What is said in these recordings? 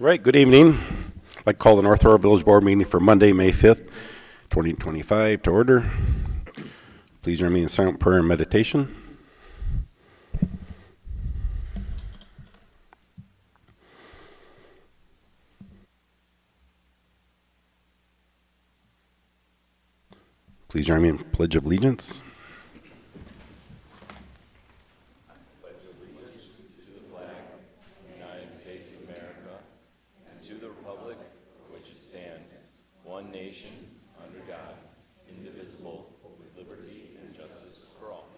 Right, good evening. I'd like to call the North Aurora Village Board meeting for Monday, May 5th, 2025 to order. Please join me in silent prayer and meditation. Please join me in Pledge of Allegiance. One nation, under God, indivisible, with liberty and justice for all.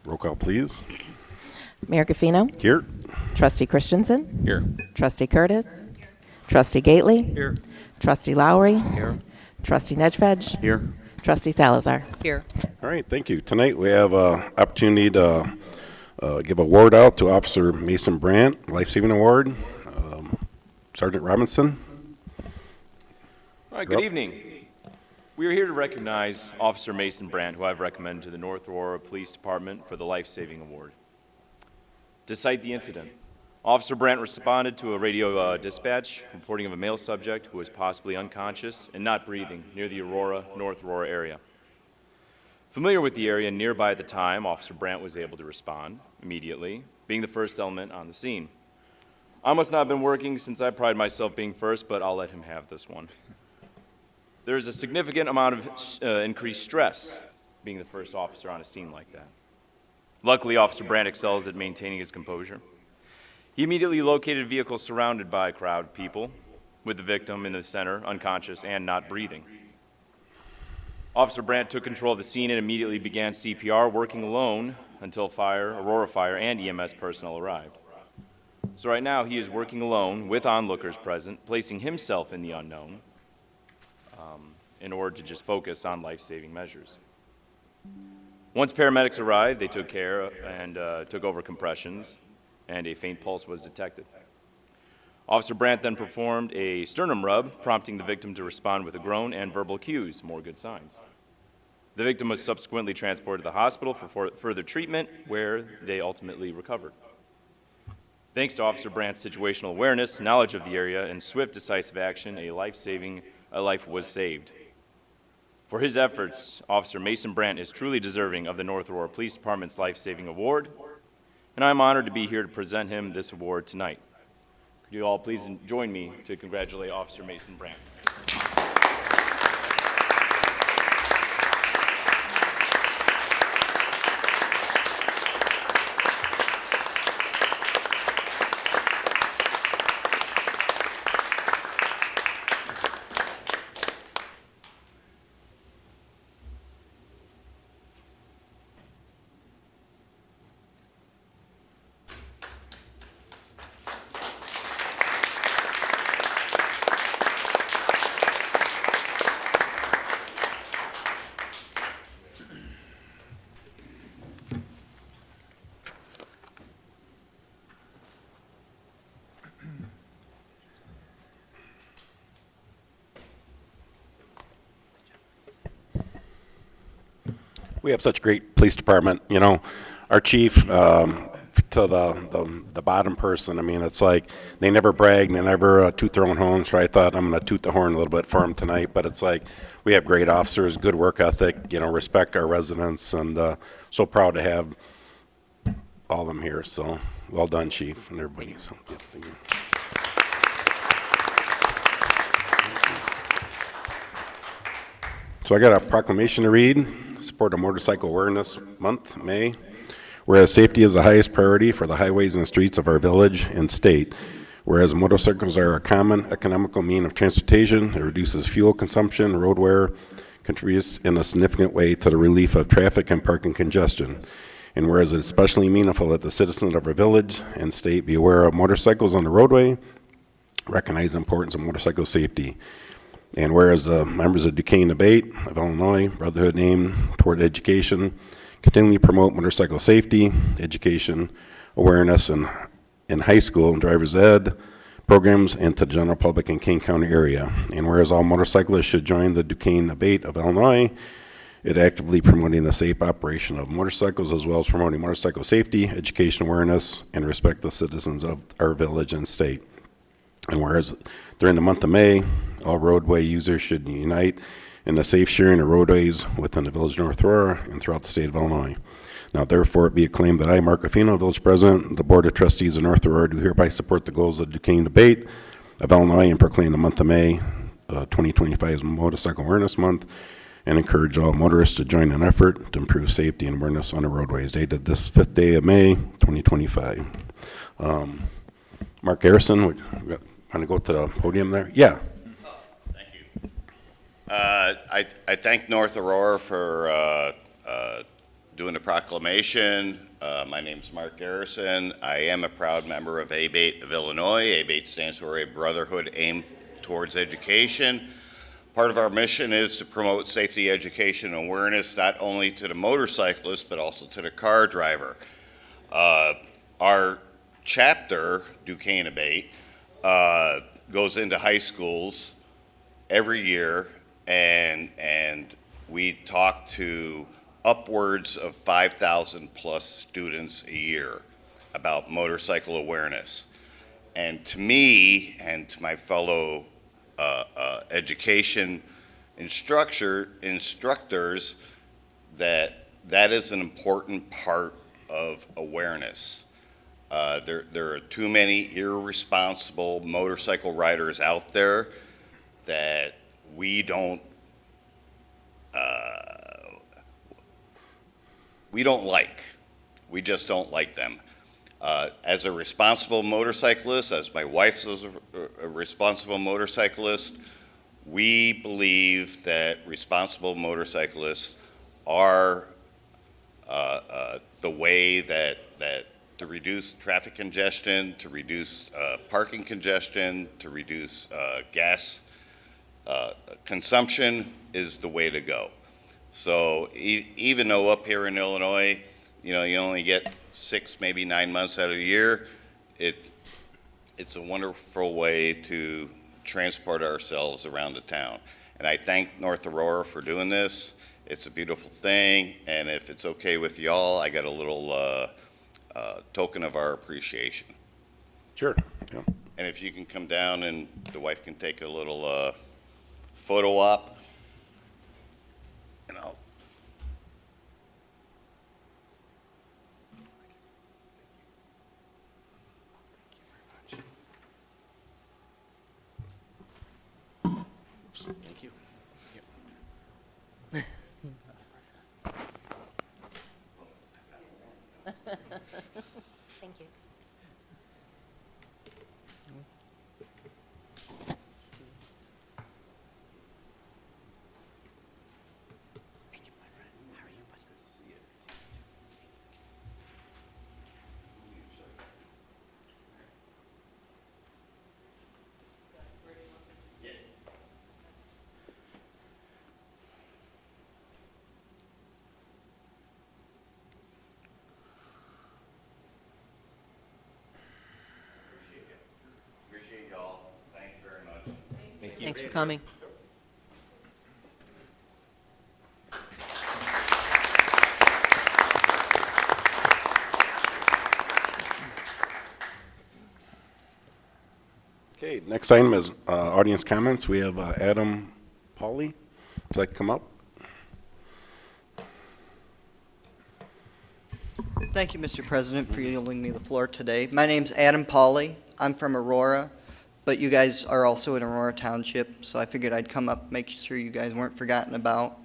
Roll call, please. Mayor Gaffino. Here. Trustee Christensen. Here. Trustee Curtis. Trustee GUETHLE. Here. Trustee Lowery. Here. Trustee Niedzwiedz. Here. Trustee Salazar. Here. All right, thank you. Tonight we have an opportunity to give a award out to Officer Mason Brant, Life-Saving Award. Sergeant Robinson. All right, good evening. We are here to recognize Officer Mason Brant, who I've recommended to the North Aurora Police Department for the Life-Saving Award. To cite the incident, Officer Brant responded to a radio dispatch reporting of a male subject who was possibly unconscious and not breathing near the Aurora, North Aurora area. Familiar with the area and nearby at the time, Officer Brant was able to respond immediately, being the first element on the scene. I must not have been working since I pride myself being first, but I'll let him have this one. There is a significant amount of increased stress being the first officer on a scene like that. Luckily, Officer Brant excels at maintaining his composure. He immediately located a vehicle surrounded by a crowd of people, with the victim in the center, unconscious and not breathing. Officer Brant took control of the scene and immediately began CPR, working alone until Aurora Fire and EMS personnel arrived. So right now, he is working alone with onlookers present, placing himself in the unknown in order to just focus on life-saving measures. Once paramedics arrived, they took care and took over compressions, and a faint pulse was detected. Officer Brant then performed a sternum rub, prompting the victim to respond with a groan and verbal cues, more good signs. The victim was subsequently transported to the hospital for further treatment, where they ultimately recovered. Thanks to Officer Brant's situational awareness, knowledge of the area, and swift, decisive action, a life was saved. For his efforts, Officer Mason Brant is truly deserving of the North Aurora Police Department's Life-Saving Award, and I'm honored to be here to present him this award tonight. Could you all please join me to congratulate Officer Mason Brant. We have such a great police department. You know, our chief to the bottom person, I mean, it's like they never brag and they never toot their own horn. So I thought I'm going to toot the horn a little bit for them tonight. But it's like we have great officers, good work ethic, you know, respect our residents, and so proud to have all of them here. So well done, chief, and everybody. So, yeah, thank you. So I got a proclamation to read. Support of Motorcycle Awareness Month, May. Whereas safety is the highest priority for the highways and streets of our village and state. Whereas motorcycles are a common economical mean of transportation, it reduces fuel consumption, road wear, contributes in a significant way to the relief of traffic and parking congestion. And whereas it's especially meaningful that the citizens of our village and state be aware of motorcycles on the roadway, recognize the importance of motorcycle safety. And whereas the members of Duquesne Debate of Illinois, Brotherhood aimed toward education, continually promote motorcycle safety, education, awareness in high school and driver's ed programs and to the general public in Kane County area. And whereas all motorcyclists should join the Duquesne Debate of Illinois It actively promoting the safe operation of motorcycles as well as promoting motorcycle safety, education awareness, and respect the citizens of our village and state. And whereas during the month of May, all roadway users should unite in the safe sharing of roadways within the village of North Aurora and throughout the state of Illinois. Now therefore it be acclaimed that I, Mark Gaffino, Village President, the Board of Trustees of North Aurora, do hereby support the goals of the Duquesne debate of Illinois and proclaim the month of May 2025 as Motorcycle Awareness Month, and encourage all motorists to join in an effort to improve safety and awareness on the roadways, dated this 5th day of May 2025. Mark Garrison, want to go to the podium there? Yeah. Thank you. I thank North Aurora for doing the proclamation. My name is Mark Garrison. I am a proud member of ABATE of Illinois. ABATE stands for A Brotherhood Aimed Towards Education. Part of our mission is to promote safety, education, and awareness not only to the motorcyclist but also to the car driver. Our chapter, Duquesne ABATE, goes into high schools every year, and we talk to upwards of 5,000 plus students a year about motorcycle awareness. And to me and to my fellow education instructors, that is an important part of awareness. There are too many irresponsible motorcycle riders out there that we don't like. We just don't like them. As a responsible motorcyclist, as my wife is a responsible motorcyclist, we believe that responsible motorcyclists are the way that to reduce traffic congestion, to reduce parking congestion, to reduce gas consumption is the way to go. So even though up here in Illinois, you only get 6, maybe 9 months out of the year, it's a wonderful way to transport ourselves around the town. And I thank North Aurora for doing this. It's a beautiful thing, and if it's okay with y'all, I got a little token of our appreciation. Sure. Yeah. And if you can come down and the wife can take a little photo op, and I'll. Thank you. Thank you. Appreciate y'all. Thank you very much. Thank you. Thanks for coming. Okay, next item is audience comments. We have Adam Pauley. Would you like to come up? Thank you, Mr. President, for yielding me the floor today. My name's Adam Pauley. I'm from Aurora, but you guys are also in Aurora Township, so I figured I'd come up, make sure you guys weren't forgotten about.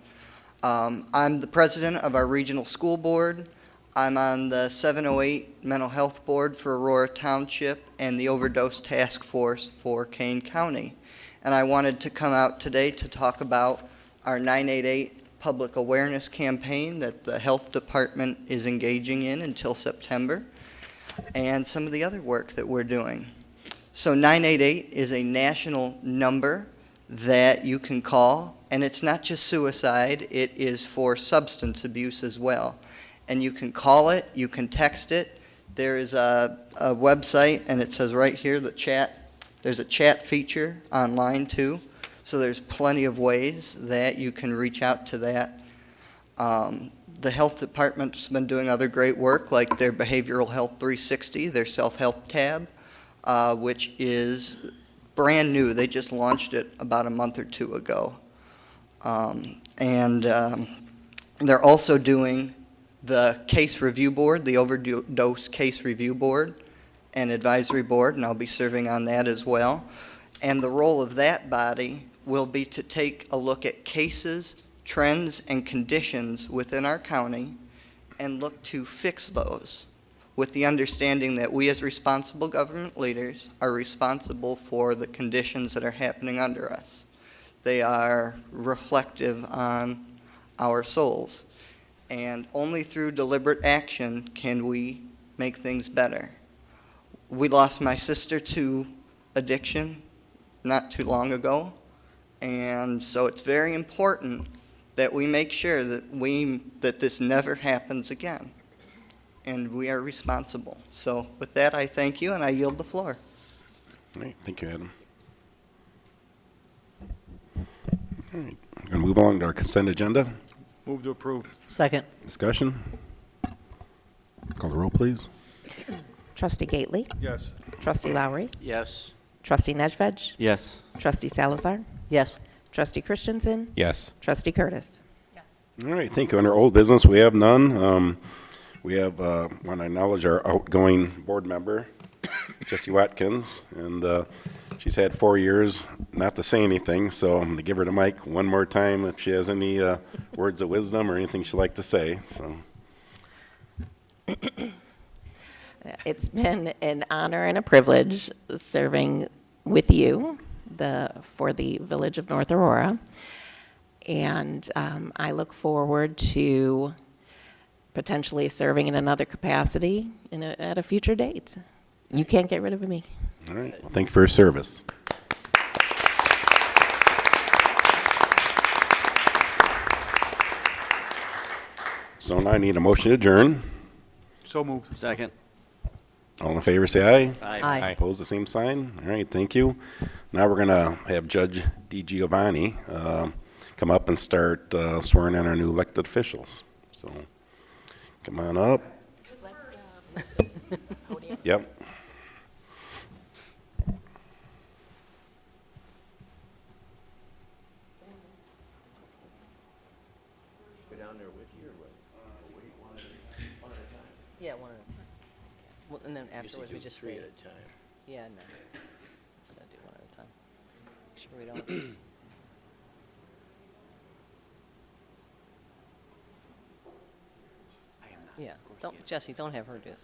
I'm the president of our regional school board. I'm on the 708 Mental Health Board for Aurora Township and the Overdose Task Force for Kane County. And I wanted to come out today to talk about our 988 public awareness campaign that the health department is engaging in until September, and some of the other work that we're doing. So 988 is a national number that you can call, and it's not just suicide, it is for substance abuse as well. And you can call it, you can text it. There is a website, and it says right here, there's a chat feature online too. So there's plenty of ways that you can reach out to that. The health department's been doing other great work, like their Behavioral Health 360, their self-help tab, which is brand new. They just launched it about a month or two ago. They're also doing the case review board, the overdose case review board and advisory board, and I'll be serving on that as well. And the role of that body will be to take a look at cases, trends, and conditions within our county and look to fix those, with the understanding that we as responsible government leaders are responsible for the conditions that are happening under us. They are reflective on our souls, and only through deliberate action can we make things better. We lost my sister to addiction not too long ago, and so it's very important that we make sure that this never happens again, and we are responsible. So with that, I thank you, and I yield the floor. All right, thank you, Adam. All right, I'm going to move on to our consent agenda. Move to approve. Second. Discussion. Call the roll, please. Trustee Gately. Yes. Trustee Lowery. Yes. Trustee Niedzwiedz. Yes. Trustee Salazar. Yes. Trustee Christensen. Yes. Trustee Curtis. All right, thank you. Under old business, we have none. We have, want to acknowledge our outgoing board member, Jessie Watkins, and she's had 4 years not to say anything, so I'm going to give her the mic one more time if she has any words of wisdom or anything she'd like to say. So, It's been an honor and a privilege serving with you for the Village of North Aurora. And I look forward to potentially serving in another capacity at a future date. You can't get rid of me. all right, well, thank you for your service. So now I need a motion to adjourn. So moved. Second. All in favor, say aye. Aye. Opposed, the same sign. All right, thank you. Now we're going to have Judge DiGiovanni come up and start swearing in our new elected officials. So come on up. Yep. Yeah, one at a time. Well, and then afterwards, we just stay. Yeah, no. Just gonna do one at a time. Make sure we don't. Yeah, don't, Jesse, don't have her do it.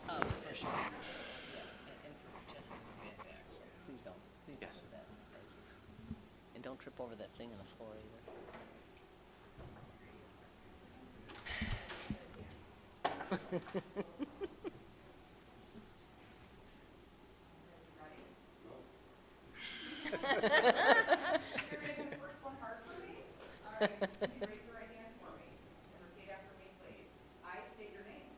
Oh, for sure. And for Jesse, please don't. Please don't do that. And don't trip over that thing on the floor either. Raise your right hand for me and repeat after me, please. I state your name.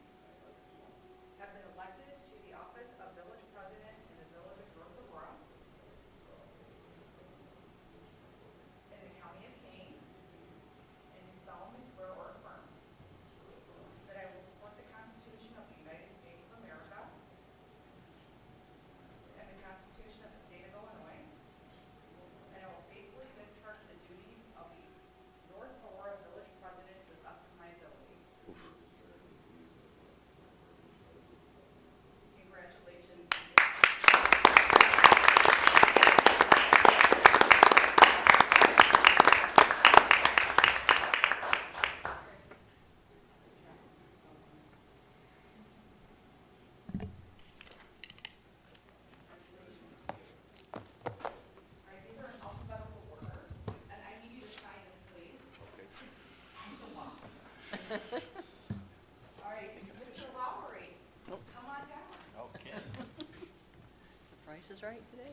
Have been elected to the office of village president in the village of North Aurora in the county of Kane, and do solemnly swear or affirm that I will support the Constitution of the United States of America and the Constitution of the state of Illinois, and I will faithfully discharge the duties of the North Aurora Village President to the best of my ability. Congratulations. All right, these are in alphabetical order, and I need you to sign this, please. All right, Mr. Lowery, come on down. The price is right today.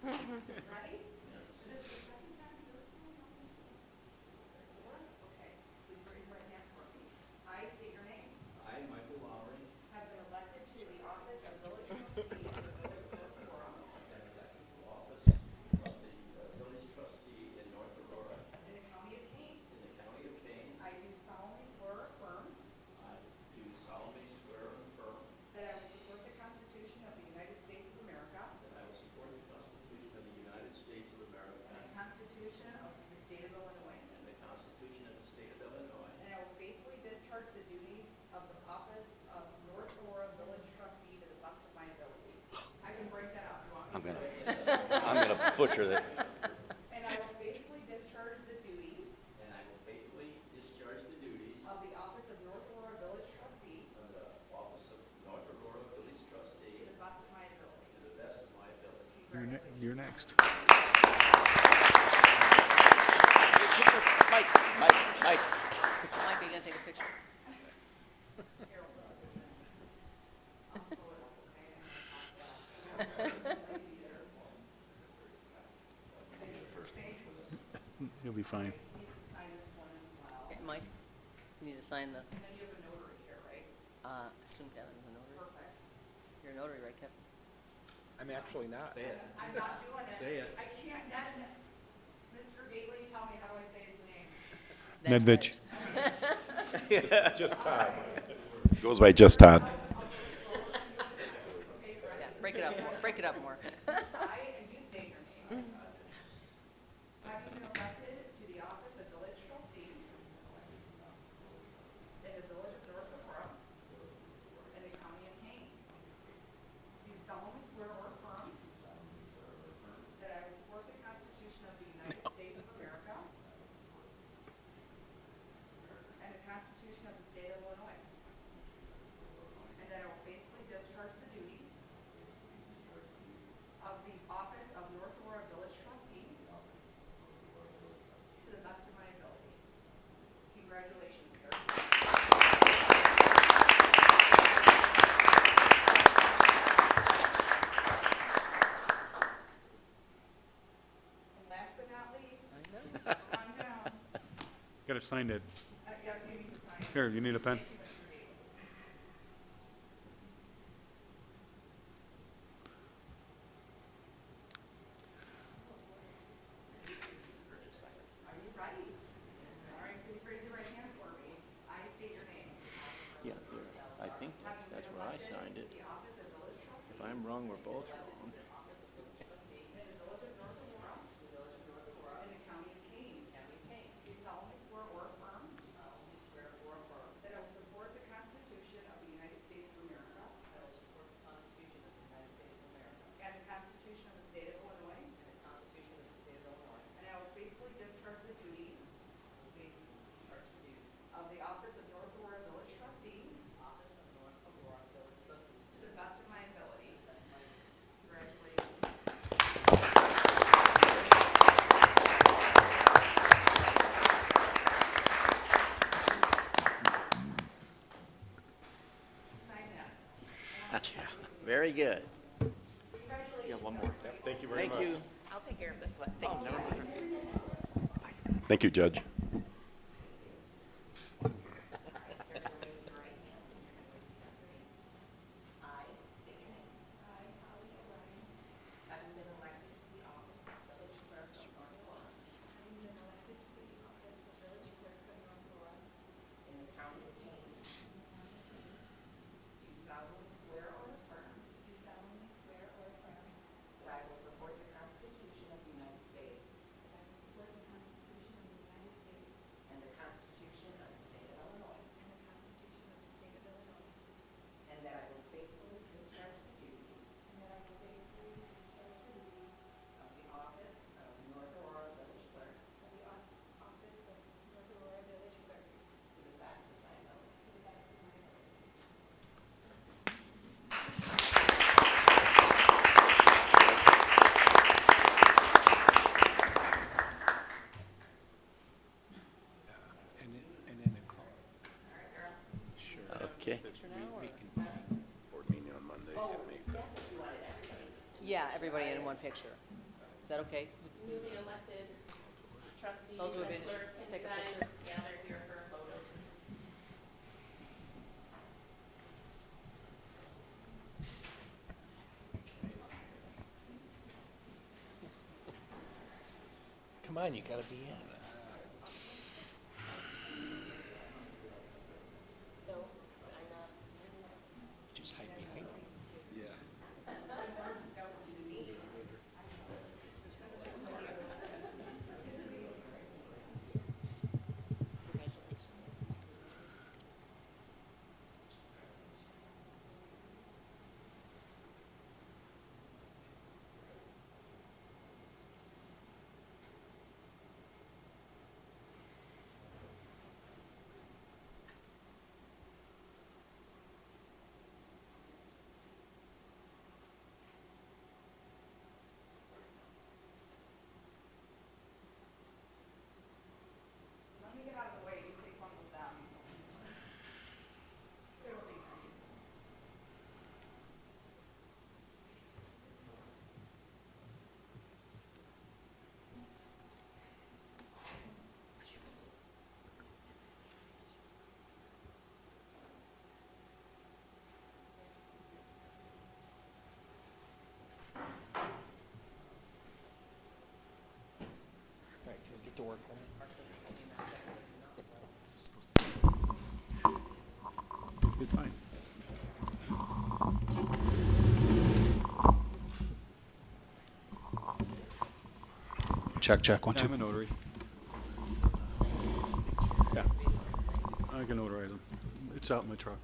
Ready? Is this your second time here? Okay, please raise your right hand for me. I state your name. I, Michael Lowery. Have been elected to the office of village trustee in the village of North Aurora. I'm gonna butcher that. and I will faithfully discharge the duties and I will faithfully discharge the duties of the office of North Aurora Village Trustee of the office of North Aurora Village Trustee to the best of my ability. to the best of my ability. You're next. Mike. Mike, are you gonna take a picture? You'll be fine. Okay, Mike, you need to sign the, And then you have a notary here, right? I assume Kevin is a notary. Perfect. You're a notary, right, Kevin? I'm actually not. I'm not doing it. Say it. I can't, Mr. Gately, tell me how do I say his name? Niedzwiedz. Just Todd. Goes by just Todd. Yeah, break it up more, break it up more. I, and you state your name. Having been elected to the office of village trustee in the village of North Aurora in the county of Kane, do solemnly swear or affirm that I will support the Constitution of the United States of America and the Constitution of the state of Illinois, and that I will faithfully discharge the duties of the office of North Aurora Village Trustee to the best of my ability. Congratulations, sir. And last but not least, I'm down. Gotta sign it. Yeah, you need to sign. Here, you need a pen? Thank you, Mr. Gately. Are you ready? All right, please raise your right hand for me. I state your name. Yeah, I think that's where I signed it. The office of village trustee If I'm wrong, we're both wrong. in the village of North Aurora in the county of Kane. Do solemnly swear or affirm that I will support the Constitution of the United States of America and the Constitution of the state of Illinois, and I will faithfully discharge the duties of the office of North Aurora Village Trustee to the best of my ability. Congratulations. Sign that. Very good. Yeah, one more. Thank you very much. Thank you. I'll take care of this one. Thank you. Thank you, Judge. I state your name. I, Holly O'Brien. Having been elected to the office of village clerk of North Aurora. Having been elected to the office of village clerk of North Aurora. In the county of Kane. Do solemnly swear or affirm. Do solemnly swear or affirm. That I will support the Constitution of the United States. That I will support the Constitution of the United States. And the Constitution of the state of Illinois. And the Constitution of the state of Illinois. And that I will faithfully discharge the duties. And that I will faithfully discharge the duties. Of the office of North Aurora Village Clerk. Of the office of North Aurora Village Clerk. To the best of my ability. To the best of my ability. Okay. Board meeting on Monday. Yeah, everybody in one picture. Is that okay? Newly elected trustees Those who have and been- clerk, can take you a guys picture. gather here for a photo? Come on, you gotta be in. So, I'm not. Just hide behind me. Yeah. to work. Did fine. Check, check, 1, 2. I'm a notary. Yeah. I can notarize them. It's out in my truck.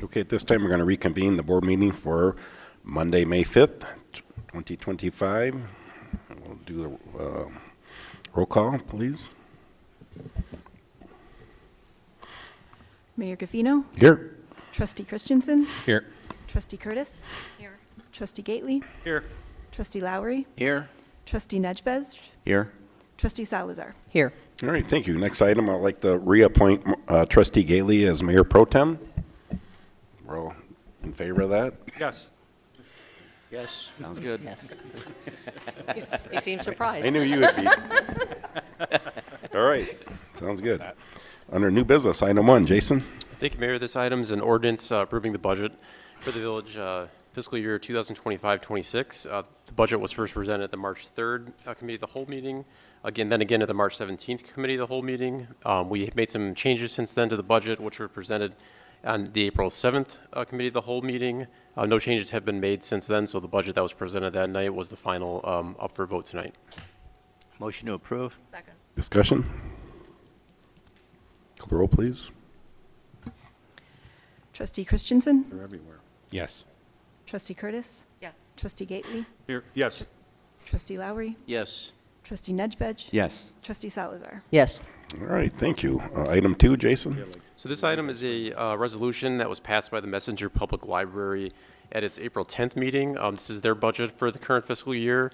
Okay, at this time, we're going to reconvene the board meeting for Monday, May 5th, 2025. We'll do the roll call, please. Mayor Gaffino, Here. Trustee Christensen, Here. Trustee Curtis. Here. Trustee Gately, Here. Trustee Lowery, Here. Trustee Niedzwiedz, Here. Trustee Salazar. Here. All right, thank you. Next item, I'd like to reappoint Trustee Gately as Mayor Pro Tem. We're all in favor of that? Yes. Yes. Sounds good. Yes. He seems surprised. I knew you would be. All right, sounds good. Under new business, item 1, Jason. Thank you, Mayor. This item is an ordinance approving the budget for the village fiscal year 2025-26. The budget was first presented at the March 3rd Committee of the Whole meeting, again at the March 17th Committee of the Whole meeting. We made some changes since then to the budget, which were presented on the April 7th Committee of the Whole meeting. No changes have been made since then, so the budget that was presented that night was the final up for vote tonight. Motion to approve. Second. Discussion? Call the roll, please. Trustee Christensen, They're everywhere. Yes. Trustee Curtis, Yes. Trustee Gately, Here, yes. Trustee Lowery, Yes. Trustee Niedzwiedz, Yes. Trustee Salazar. Yes. All right, thank you. Item 2, Jason. So this item is a resolution that was passed by the Messenger Public Library at its April 10th meeting. This is their budget for the current fiscal year.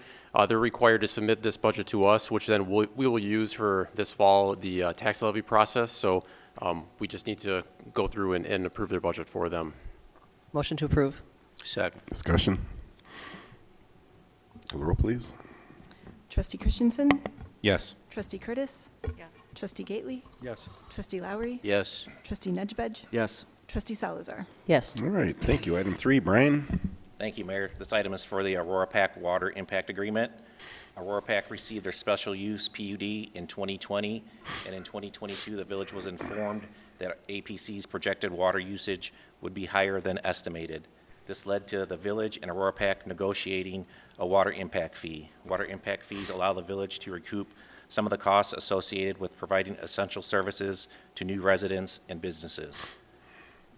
They're required to submit this budget to us, which then we will use for this fall, the tax levy process. So we just need to go through and approve their budget for them. Motion to approve. Second. Discussion? Call the roll, please. Trustee Christensen, Yes. Trustee Curtis, Yes. Trustee Gately, Yes. Trustee Lowery, Yes. Trustee Niedzwiedz, Yes. Trustee Salazar. Yes. All right, thank you. Item 3, Brian. Thank you, Mayor. This item is for the Aurora Pack Water Impact Agreement. Aurora Pack received their special use PUD in 2020, and in 2022, the village was informed that APC's projected water usage would be higher than estimated. This led to the village and Aurora Pack negotiating a water impact fee. Water impact fees allow the village to recoup some of the costs associated with providing essential services to new residents and businesses.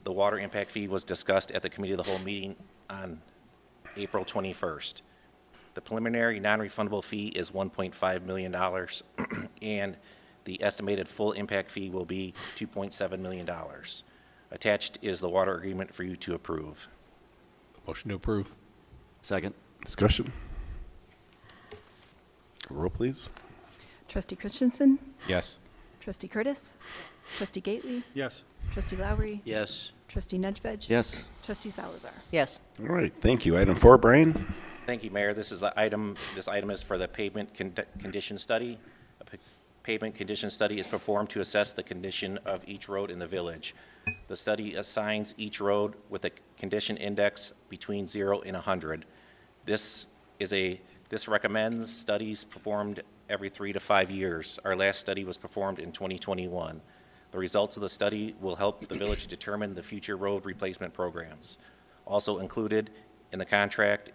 The water impact fee was discussed at the Committee of the Whole meeting on April 21st. The preliminary non-refundable fee is $1.5 million, and the estimated full impact fee will be $2.7 million. Attached is the water agreement for you to approve. Motion to approve. Second. Discussion? Call the roll, please. Trustee Christensen, Yes. Trustee Curtis, Trustee Gately, Yes. Trustee Lowery, Yes. Trustee Niedzwiedz, Yes. Trustee Salazar. Yes. All right, thank you. Item 4, Brian. Thank you, Mayor. This item is for the pavement condition study. A pavement condition study is performed to assess the condition of each road in the village. The study assigns each road with a condition index between 0 and 100. This recommends studies performed every 3 to 5 years. Our last study was performed in 2021. The results of the study will help the village determine the future road replacement programs. Also included in the contract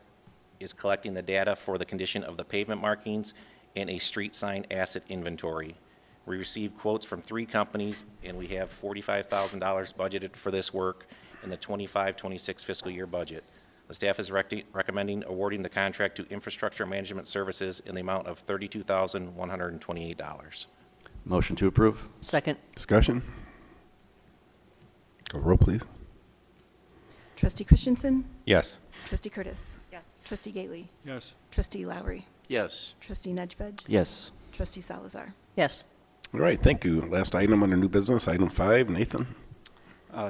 is collecting the data for the condition of the pavement markings and a street sign asset inventory. We received quotes from 3 companies, and we have $45,000 budgeted for this work in the 25-26 fiscal year budget. The staff is recommending awarding the contract to Infrastructure Management Services in the amount of $32,128. Motion to approve. Second. Discussion? Call the roll, please. Trustee Christensen, Yes. Trustee Curtis, Yes. Trustee Gately, Yes. Trustee Lowery, Yes. Trustee Niedzwiedz, Yes. Trustee Salazar. Yes. All right, thank you. Last item under new business, item 5, Nathan.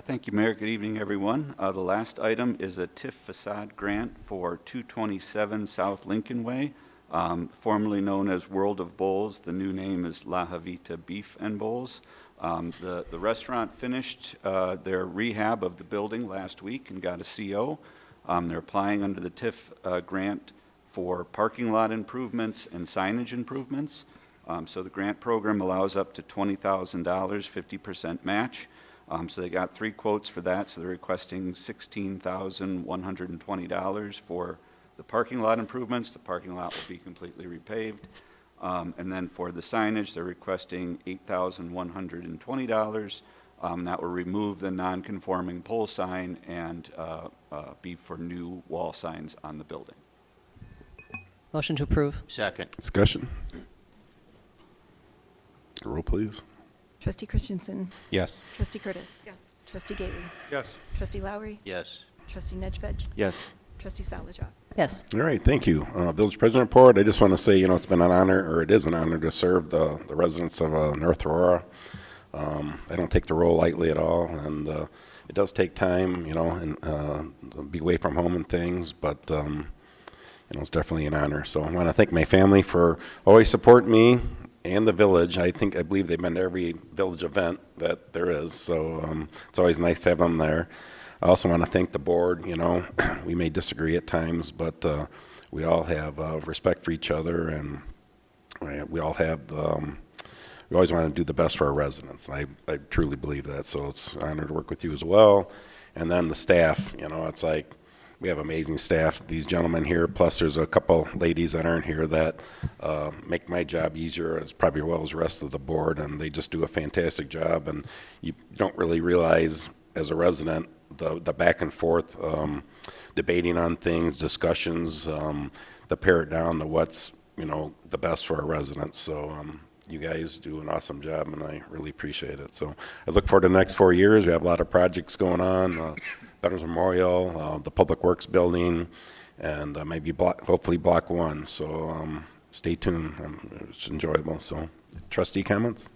Thank you, Mayor. Good evening, everyone. The last item is a TIF facade grant for 227 South Lincoln Way, formerly known as World of Bowls. The new name is La Javita Beef and Bowls. The restaurant finished their rehab of the building last week and got a CO. They're applying under the TIF grant for parking lot improvements and signage improvements. So the grant program allows up to $20,000, 50% match. So they got 3 quotes for that, so they're requesting $16,120 for the parking lot improvements. The parking lot will be completely repaved. And then for the signage, they're requesting $8,120. That will remove the non-conforming pole sign and be for new wall signs on the building. Motion to approve. Second. Discussion? Roll, please. Trustee Christensen. Yes. Trustee Curtis. Yes. Trustee Gately. Yes. Trustee Lowery. Yes. Trustee Niedzwiedz. Yes. Trustee Salazar. Yes. All right, thank you. Village President report, I just want to say, it's been an honor, or it is an honor to serve the residents of North Aurora. I don't take the role lightly at all, and it does take time, and be away from home and things, but it's definitely an honor. So I want to thank my family for always supporting me and the village. I believe they've been to every village event that there is, so it's always nice to have them there. I also want to thank the board. We may disagree at times, but we all have respect for each other, and we all have we always want to do the best for our residents. I truly believe that, so it's an honor to work with you as well. And then the staff, it's like we have amazing staff. These gentlemen here, plus there's a couple ladies that aren't here that make my job easier, as probably well as the rest of the board, and they just do a fantastic job. And you don't really realize as a resident the back and forth debating on things, discussions, the pare it down to what's the best for our residents. So you guys do an awesome job, and I really appreciate it. So I look forward to the next 4 years. We have a lot of projects going on, Veterans Memorial, the Public Works Building, and maybe hopefully Block 1. So stay tuned. It's enjoyable. So trustee comments?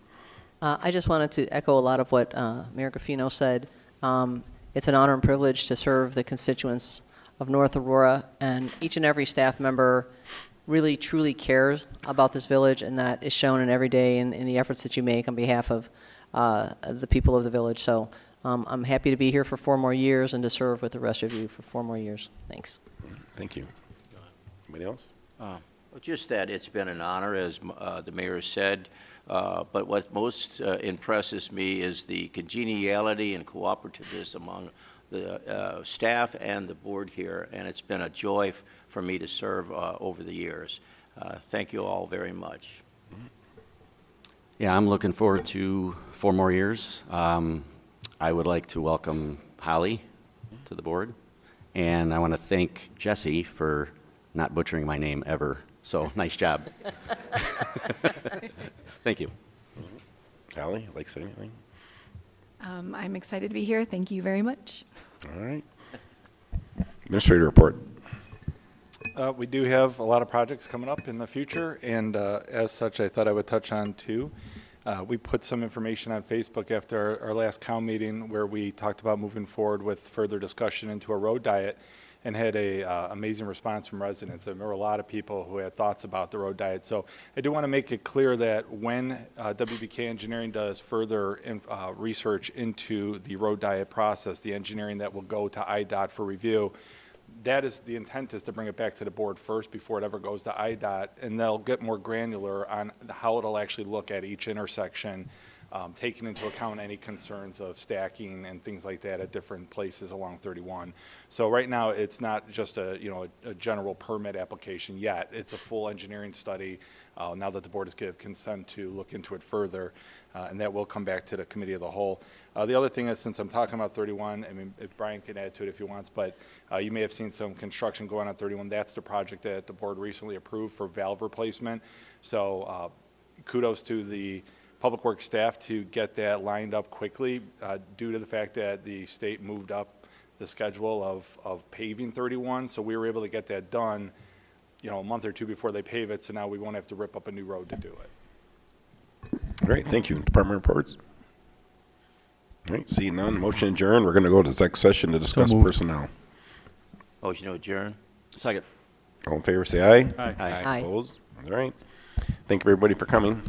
I just wanted to echo a lot of what Mayor Gaffino said. It's an honor and privilege to serve the constituents of North Aurora, and each and every staff member really truly cares about this village, and that is shown in every day in the efforts that you make on behalf of the people of the village. So I'm happy to be here for 4 more years and to serve with the rest of you for 4 more years. Thanks. Thank you. Anybody else? Just that it's been an honor, as the mayor said. But what most impresses me is the congeniality and cooperativeness among the staff and the board here, and it's been a joy for me to serve over the years. Thank you all very much. Yeah, I'm looking forward to 4 more years. I would like to welcome Holly to the board, and I want to thank Jesse for not butchering my name ever. So nice job. Thank you. Holly, like to say anything? I'm excited to be here. Thank you very much. All right. Administrator report. We do have a lot of projects coming up in the future, and as such, I thought I would touch on 2. We put some information on Facebook after our last COW meeting where we talked about moving forward with further discussion into a road diet, and had a amazing response from residents. There were a lot of people who had thoughts about the road diet. So I do want to make it clear that when WBK Engineering does further research into the road diet process, the engineering that will go to IDOT for review, that is the intent, is to bring it back to the board first before it ever goes to IDOT, and they'll get more granular on how it'll actually look at each intersection, taking into account any concerns of stacking and things like that at different places along 31. So right now, it's not just a general permit application yet. It's a full engineering study now that the board has given consent to look into it further, and that will come back to the committee of the whole. The other thing is, since I'm talking about 31, I mean, Brian can add to it if he wants, but you may have seen some construction going on 31. That's the project that the board recently approved for valve replacement. So kudos to the Public Works staff to get that lined up quickly due to the fact that the state moved up the schedule of paving 31. So we were able to get that done, a month or 2 before they pave it. So now we won't have to rip up a new road to do it. Great, thank you. Department reports. All right, seeing none, motion adjourned. We're going to go to exec session to discuss personnel. Motion to adjourn. Second. All in favor, say aye. Aye. Aye. Opposed? All right. Thank you, everybody, for coming.